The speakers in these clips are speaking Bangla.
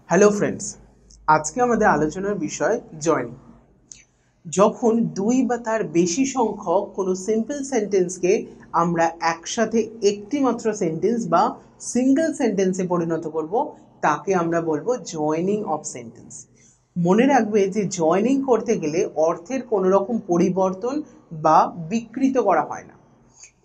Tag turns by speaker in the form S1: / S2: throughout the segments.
S1: হ্যালো ফ্রেন্ডস, আজকে আমাদের আলোচনার বিষয় জয়েনিং। যখন দুই বা তার বেশি সংখ্যক কোনো সিম্পল সেন্টেন্সকে আমরা একসাথে একটি মাত্র সেন্টেন্স বা সিঙ্গেল সেন্টেন্সে পরিণত করব, তাকে আমরা বলবো জয়েনিং অফ সেন্টেন্স। মনে রাখবে যে জয়েনিং করতে গেলে অর্থের কোনো রকম পরিবর্তন বা বিকৃত করা হয় না।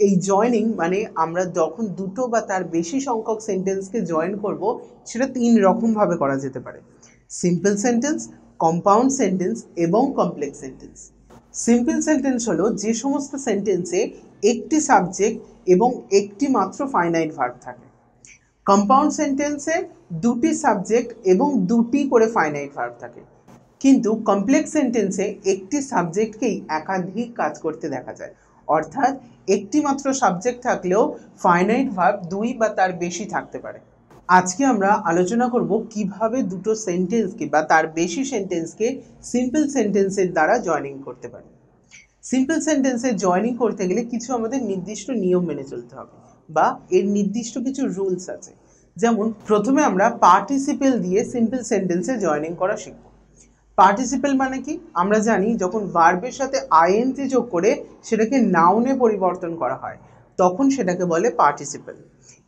S1: এই জয়েনিং মানে আমরা যখন দুটো বা তার বেশি সংখ্যক সেন্টেন্সকে জয়েন করব, সেটা তিন রকমভাবে করা যেতে পারে: সিম্পল সেন্টেন্স, কম্পাউন্ড সেন্টেন্স এবং কমপ্লেক্স সেন্টেন্স। সিম্পল সেন্টেন্স হলো যে সমস্ত সেন্টেন্সে একটি সাবজেক্ট এবং একটি মাত্র ফাইনাইট ভার্ব থাকে। কম্পাউন্ড সেন্টেন্সে দুটি সাবজেক্ট এবং দুটি করে ফাইনাইট ভার্ব থাকে। কিন্তু কমপ্লেক্স সেন্টেন্সে একটি সাবজেক্টকেই একাধিক কাজ করতে দেখা যায়, অর্থাৎ একটি মাত্র সাবজেক্ট থাকলেও ফাইনাইট ভার্ব দুই বা তার বেশি থাকতে পারে। আজকে আমরা আলোচনা করব কিভাবে দুটো সেন্টেন্সকে বা তার বেশি সেন্টেন্সকে সিম্পল সেন্টেন্সের দ্বারা জয়েনিং করতে পারি। সিম্পল সেন্টেন্সে জয়েনিং করতে গেলে কিছু আমাদের নির্দিষ্ট নিয়ম মেনে চলতে হবে বা এর নির্দিষ্ট কিছু রুলস আছে। যেমন প্রথমে আমরা পার্টিসিপেল দিয়ে সিম্পল সেন্টেন্সে জয়েনিং করা শিখব। পার্টিসিপেল মানে কি? আমরা জানি যখন ভার্বের সাথে আইএনজি যোগ করে সেটাকে নাউনে পরিবর্তন করা হয়, তখন সেটাকে বলে পার্টিসিপেল।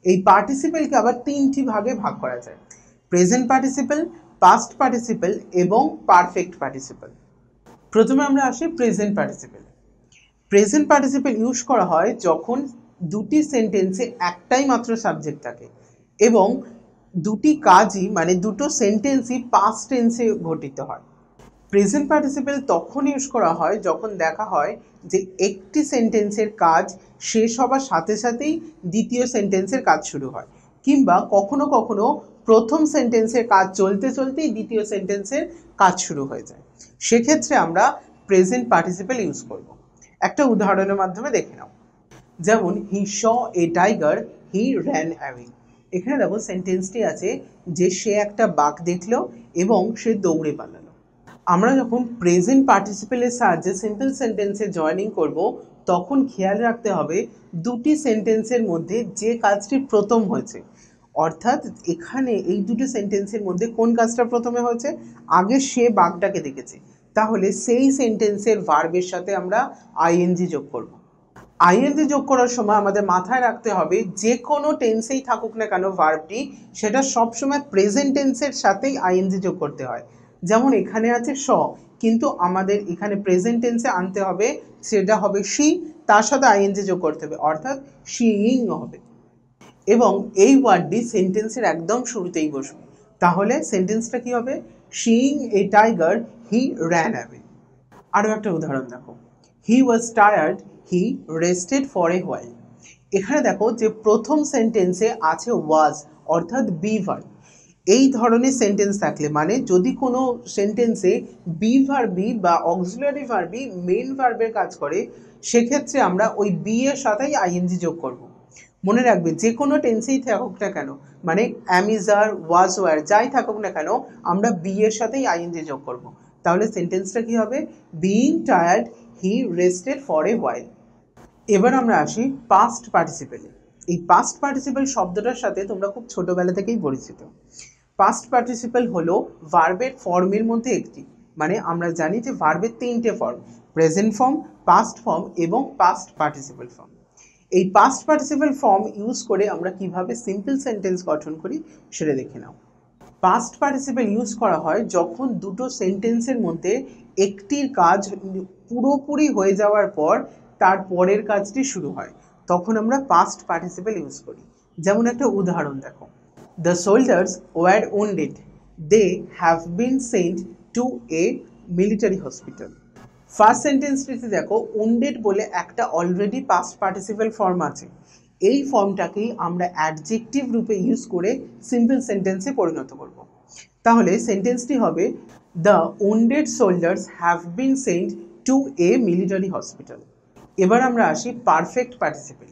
S1: এই পার্টিসিপেলকে আবার তিনটি ভাগে ভাগ করা যায়: প্রেজেন্ট পার্টিসিপেল, পাস্ট পার্টিসিপেল এবং পারফেক্ট পার্টিসিপেল। প্রথমে আমরা আসি present participle. Present participle use করা হয় যখন দুটি সেন্টেন্সে একটাই মাত্র সাবজেক্ট থাকে এবং দুটি কাজই মানে দুটো সেন্টেন্সই পাস্ট টেন্সে ঘটিত হয়। প্রেজেন্ট পার্টিসিপেল তখন ইউজ করা হয় যখন দেখা হয় যে একটি সেন্টেন্সের কাজ শেষ হবার সাথে সাথেই দ্বিতীয় সেন্টেন্সের কাজ শুরু হয়, কিংবা কখনো কখনো প্রথম সেন্টেন্সের কাজ চলতে চলতেই দ্বিতীয় সেন্টেন্সের কাজ শুরু হয়ে যায়। সেক্ষেত্রে আমরা প্রেজেন্ট পার্টিসিপেল ইউজ করব। একটা উদাহরণের মাধ্যমে দেখে নাও। যেমন he saw a tiger, he ran away. এখানে দেখো সেন্টেন্সটি আছে যে সে একটা বাঘ দেখলো এবং সে দৌড়ে পালালো। আমরা যখন প্রেজেন্ট পার্টিসিপেলের সাহায্যে সিম্পল সেন্টেন্সে জয়েনিং করব, তখন খেয়াল রাখতে হবে দুটি সেন্টেন্সের মধ্যে যে কাজটি প্রথম হয়েছে, অর্থাৎ এখানে এই দুটি সেন্টেন্সের মধ্যে কোন কাজটা প্রথমে হয়েছে। আগে সে বাঘটাকে দেখেছে, তাহলে সেই সেন্টেন্সের ভার্বের সাথে আমরা আইএনজি যোগ করব। আইএনজি যোগ করার সময় আমাদের মাথায় রাখতে হবে যে কোনো টেন্সেই থাকুক না কেন ভার্বটি, সেটা সবসময় প্রেজেন্ট টেন্সের সাথেই আইএনজি যোগ করতে হয়। যেমন এখানে আছে স, কিন্তু আমাদের এখানে প্রেজেন্ট টেন্সে আনতে হবে, সেটা হবে শি, তার সাথে আইএনজি যোগ করতে হবে, অর্থাৎ শিইং হবে। এবং এই ওয়ার্ডটি সেন্টেন্সের একদম শুরুতেই বসবে, তাহলে সেন্টেন্সটা কি হবে? Seeing a tiger, he ran away. আরও একটা উদাহরণ দেখো, he was tired, he rested for a while. এখানে দেখো যে প্রথম সেন্টেন্সে আছে ওয়াজ, অর্থাৎ বি ভার্ব। এই ধরনের সেন্টেন্স থাকলে মানে যদি কোনো সেন্টেন্সে বি ভার্বি বা অক্সিলারি ভার্বি মেন ভার্বের কাজ করে, সেক্ষেত্রে আমরা ওই বি এর সাথেই আইএনজি যোগ করব। মনে রাখবে যে কোনো টেন্সেই থাকুক না কেন, মানে অ্যামিজার, ওয়াজ, ওয়ার যাই থাকুক না কেন, আমরা বি এর সাথেই আইএনজি যোগ করব। তাহলে সেন্টেন্সটা কি হবে? Being tired, he rested for a while. এবার আমরা আসি পাস্ট পার্টিসিপেলে। এই পাস্ট পার্টিসিপেল শব্দটার সাথে তোমরা খুব ছোটবেলা থেকেই পরিচিত। পাস্ট পার্টিসিপেল হলো ভার্বের ফর্মের মধ্যে একটি, মানে আমরা জানি যে ভার্বের তিনটে form: present form, past form এবং পাস্ট পার্টিসিপেল ফর্ম। এই পাস্ট পার্টিসিপেল ফর্ম ইউজ করে আমরা কিভাবে সিম্পল সেন্টেন্স গঠন করি সেটা দেখে নাও। পাস্ট পার্টিসিপেল ইউজ করা হয় যখন দুটো সেন্টেন্সের মধ্যে একটির কাজ পুরোপুরি হয়ে যাওয়ার পর তার পরের কাজটি শুরু হয়, তখন আমরা পাস্ট পার্টিসিপেল ইউজ করি। যেমন একটা উদাহরণ দেখো, the soldiers were wounded, they have been sent to a military hospital. First সেন্টেন্সটিতে দেখো উন্ডেড বলে একটা অলরেডি পাস্ট পার্টিসিপেল ফর্ম আছে। এই ফর্মটাকেই আমরা অ্যাডজেক্টিভ রূপে ইউজ করে সিম্পল সেন্টেন্সে পরিণত করব। তাহলে সেন্টেন্সটি হবে, the wounded soldiers have been sent to a military hospital. এবার আমরা আসি পারফেক্ট পার্টিসিপেল।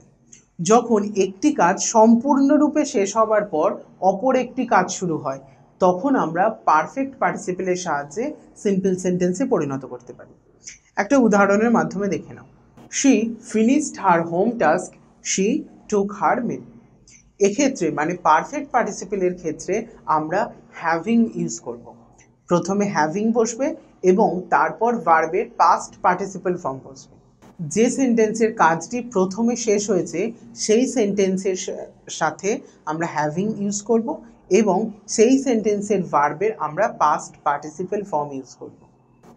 S1: যখন একটি কাজ সম্পূর্ণরূপে শেষ হবার পর অপর একটি কাজ শুরু হয়, তখন আমরা পারফেক্ট পার্টিসিপেলের সাহায্যে সিম্পল সেন্টেন্সে পরিণত করতে পারি। একটা উদাহরণের মাধ্যমে দেখে নাও, she finished her home task, she took her meal. এক্ষেত্রে মানে পারফেক্ট পার্টিসিপেলের ক্ষেত্রে আমরা হ্যাভিং ইউজ করব। প্রথমে হ্যাভিং বসবে এবং তারপর ভার্বের পাস্ট পার্টিসিপেল ফর্ম বসবে। যে সেন্টেন্সের কাজটি প্রথমে শেষ হয়েছে সেই সেন্টেন্সের সাথে আমরা হ্যাভিং ইউজ করব এবং সেই সেন্টেন্সের ভার্বের আমরা পাস্ট পার্টিসিপেল ফর্ম ইউজ করব।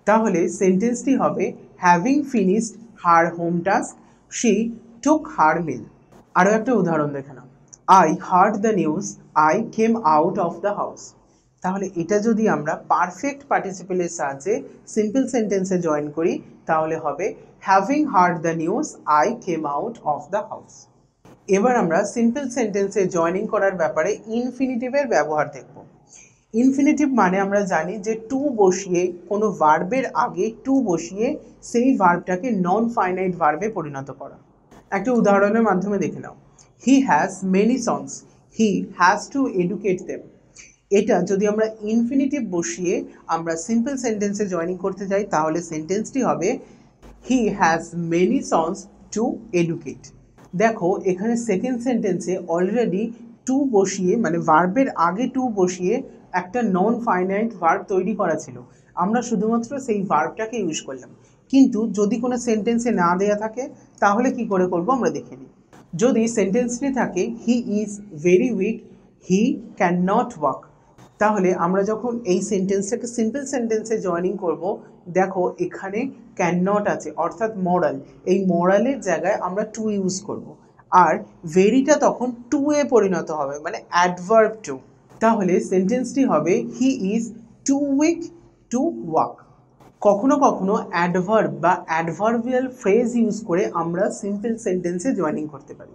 S1: তাহলে সেন্টেন্সটি হবে having finished her home task she took her meal. আরও একটা উদাহরণ দেখে নাও, I heard the news I came out of the house. তাহলে এটা যদি আমরা পারফেক্ট পার্টিসিপেলের সাহায্যে সিম্পল সেন্টেন্সে জয়েন করি তাহলে হবে having hard the news I came out of the house. এবার আমরা সিম্পল সেন্টেন্সে জয়েনিং করার ব্যাপারে ইনফিনিটিভের ব্যবহার দেখব। ইনফিনিটিভ মানে আমরা জানি যে টু বসিয়ে কোনো ভার্বের আগে টু বসিয়ে সেই ভার্বটাকে নন ফাইনাইট ভার্বে পরিণত করা। একটা উদাহরণের মাধ্যমে দেখে নাও, he has many sons he has to educate them. এটা যদি আমরা ইনফিনিটিভ বসিয়ে আমরা সিম্পল সেন্টেন্সে জয়েনিং করতে যাই তাহলে সেন্টেন্সটি হবে হি has many sons two educate. দেখো এখানে সেকেন্ড সেন্টেন্সে অলরেডি টু বসিয়ে মানে ভার্বের আগে টু বসিয়ে একটা নন ফাইনাইট ভার্ব তৈরি করা ছিল, আমরা শুধুমাত্র সেই ভার্বটাকে ইউজ করলাম। কিন্তু যদি কোনো সেন্টেন্সে না দেয়া থাকে তাহলে কি করে করব আমরা দেখে নিই। যদি সেন্টেন্সটি থাকে he is very weak he can not walk, তাহলে আমরা যখন এই সেন্টেন্সটাকে সিম্পল সেন্টেন্সে জয়েনিং করব দেখো এখানে ক্যান নট আছে অর্থাৎ মরাল, এই মরালের জায়গায় আমরা টু ইউজ করব আর ভেরিটা তখন টু এ পরিণত হবে মানে অ্যাডভার্ব টু। তাহলে সেন্টেন্সটি হবে he is too weak to walk. কখনো কখনো অ্যাডভার্ব বা অ্যাডভার্বিয়াল ফ্রেজ ইউজ করে আমরা সিম্পল সেন্টেন্সে জয়েনিং করতে পারি।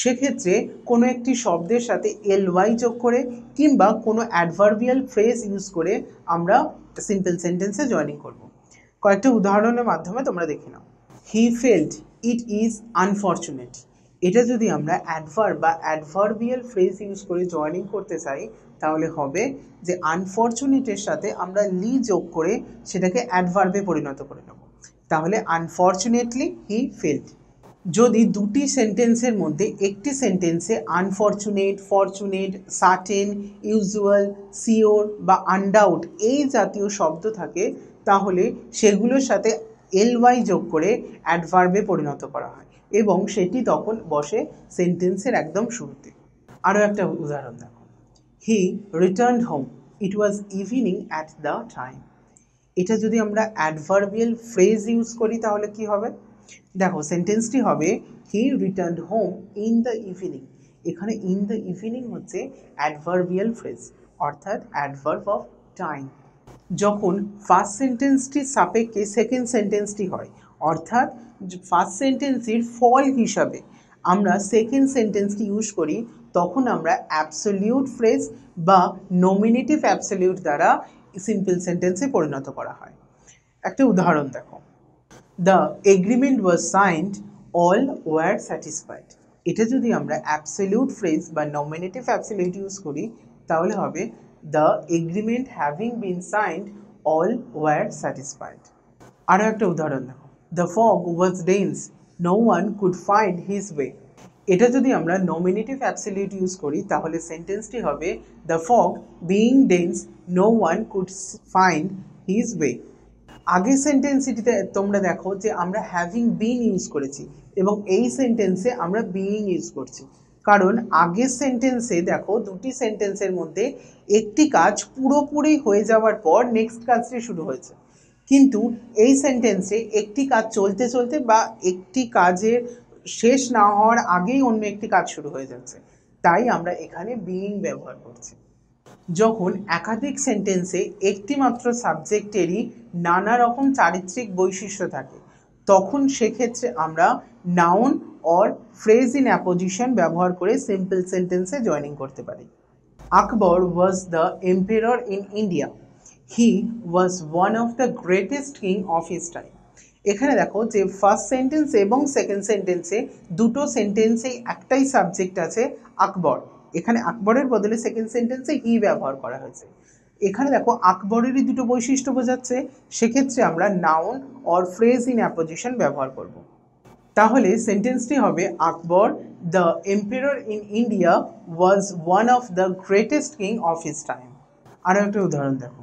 S1: সেক্ষেত্রে কোনো একটি শব্দের সাথে এলওয়াই যোগ করে কিংবা কোনো অ্যাডভার্বিয়াল ফ্রেজ ইউজ করে আমরা সিম্পল সেন্টেন্সে জয়েনিং করব। কয়েকটা উদাহরণের মাধ্যমে তোমরা দেখে নাও, he felt it is unfortunate. এটা যদি আমরা অ্যাডভার্ব বা অ্যাডভার্বিয়াল ফ্রেজ ইউজ করে জয়েনিং করতে চাই তাহলে হবে যে আনফর্চুনেটের সাথে আমরা লি যোগ করে সেটাকে অ্যাডভার্বে পরিণত করে নেব, তাহলে আনফর্চুনেটলি হি ফেল্ট। যদি দুটি সেন্টেন্সের মধ্যে একটি সেন্টেন্সে unfortunate, fortunate, certain, usual, sure বা আনডাউট এই জাতীয় শব্দ থাকে তাহলে সেগুলোর সাথে এলওয়াই যোগ করে অ্যাডভার্বে পরিণত করা হয় এবং সেটি তখন বসে সেন্টেন্সের একদম শুরুতে। আরও একটা উদাহরণ দেখো, he returned home it was evening at the time. এটা যদি আমরা অ্যাডভার্বিয়াল ফ্রেজ ইউজ করি তাহলে কি হবে, দেখো সেন্টেন্সটি হবে he returned home in the evening. এখানে ইন দ্য ইভিনিং হচ্ছে অ্যাডভার্বিয়াল ফ্রেজ অর্থাৎ অ্যাডভার্ব অফ টাইম। যখন ফার্স্ট সেন্টেন্সটির সাপেক্ষে সেকেন্ড সেন্টেন্সটি হয় অর্থাৎ ফার্স্ট সেন্টেন্সটির ফল হিসাবে আমরা সেকেন্ড সেন্টেন্সটি ইউজ করি তখন আমরা অ্যাবসলিউট ফ্রেজ বা নমিনেটিভ অ্যাবসলিউট দ্বারা সিম্পল সেন্টেন্সে পরিণত করা হয়। একটা উদাহরণ দেখো, the agreement was signed all were satisfied. এটা যদি আমরা অ্যাবসলিউট ফ্রেজ বা নমিনেটিভ অ্যাবসলিউট ইউজ করি তাহলে হবে the agreement having been signed all were satisfied. আরও একটা উদাহরণ দেখো, the fog was dense no one could find his way. এটা যদি আমরা নমিনেটিভ অ্যাবসলিউট ইউজ করি তাহলে সেন্টেন্সটি হবে the fog being dense no one could find his way. আগের সেন্টেন্সটিতে তোমরা দেখো যে আমরা হ্যাভিং বিন ইউজ করেছি এবং এই সেন্টেন্সে আমরা বিইং ইউজ করছি, কারণ আগের সেন্টেন্সে দেখো দুটি সেন্টেন্সের মধ্যে একটি কাজ পুরোপুরি হয়ে যাওয়ার পর নেক্সট কাজটি শুরু হয়েছে, কিন্তু এই সেন্টেন্সে একটি কাজ চলতে চলতে বা একটি কাজের শেষ না হওয়ার আগেই অন্য একটি কাজ শুরু হয়ে যাচ্ছে, তাই আমরা এখানে বিইং ব্যবহার করছি। যখন একাধিক সেন্টেন্সে একটি মাত্র সাবজেক্টেরই নানা রকম চারিত্রিক বৈশিষ্ট্য থাকে তখন সেক্ষেত্রে আমরা noun or phrase in apposition ব্যবহার করে সিম্পল সেন্টেন্সে জয়েনিং করতে পারি। Akbar was the emperor in India he was one of the greatest king of his time. এখানে দেখো যে ফার্স্ট সেন্টেন্স এবং সেকেন্ড সেন্টেন্সে দুটো সেন্টেন্সেই একটাই সাবজেক্ট আছে আকবর, এখানে আকবরের বদলে সেকেন্ড সেন্টেন্সে হি ব্যবহার করা হয়েছে। এখানে দেখো আকবরেরই দুটো বৈশিষ্ট্য বোঝাচ্ছে, সেক্ষেত্রে আমরা noun or phrase in apposition ব্যবহার করব। তাহলে সেন্টেন্সটি হবে আকবর the emperor in India was one of the greatest king of his time. আরো একটা উদাহরণ দেখো,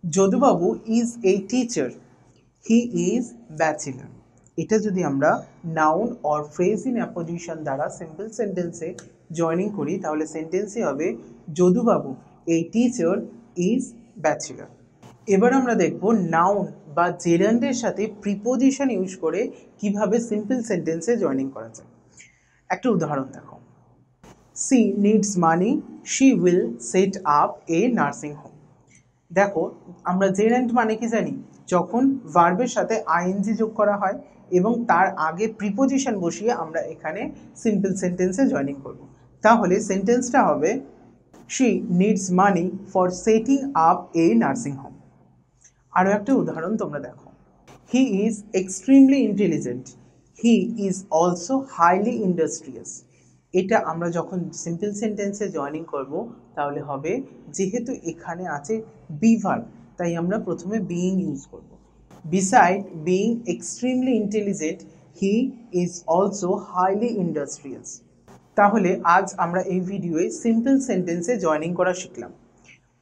S1: যদুবাবু is a teacher, he is bachelor। এটা যদি আমরা noun or phrase in apposition দ্বারা সিম্পল সেন্টেন্সে জয়েনিং করি তাহলে সেন্টেন্সই হবে যদুবাবু a teacher is bachelor। এবার আমরা দেখব নাউন বা জেরান্ডের সাথে প্রিপোজিশন ইউজ করে কিভাবে সিম্পল সেন্টেন্সে জয়েনিং করা যায়। একটা উদাহরণ দেখো, she needs money, she will set up a nursing home. দেখো আমরা জেরান্ড মানে কি জানি, যখন ভার্বের সাথে আইএনজি যোগ করা হয় এবং তার আগে প্রিপোজিশন বসিয়ে আমরা এখানে সিম্পল সেন্টেন্সে জয়েনিং করব। তাহলে সেন্টেন্সটা হবে she needs money for setting up a nursing home. আরও একটা উদাহরণ তোমরা দেখো, he is extremely intelligent, he is also highly industrious. এটা আমরা যখন সিম্পল সেন্টেন্সে জয়েনিং করব তাহলে হবে, যেহেতু এখানে আছে বি ভার্ব তাই আমরা প্রথমে বিইং ইউজ করব। Beside being extremely intelligent he is also highly industrious. তাহলে আজ আমরা এই ভিডিওয়ে সিম্পল সেন্টেন্সে জয়েনিং করা শিখলাম।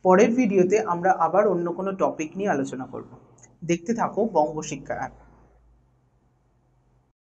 S1: পরের ভিডিওতে আমরা আবার অন্য কোনো টপিক নিয়ে আলোচনা করব। দেখতে থাকো বঙ্গ শিক্ষা অ্যাপ।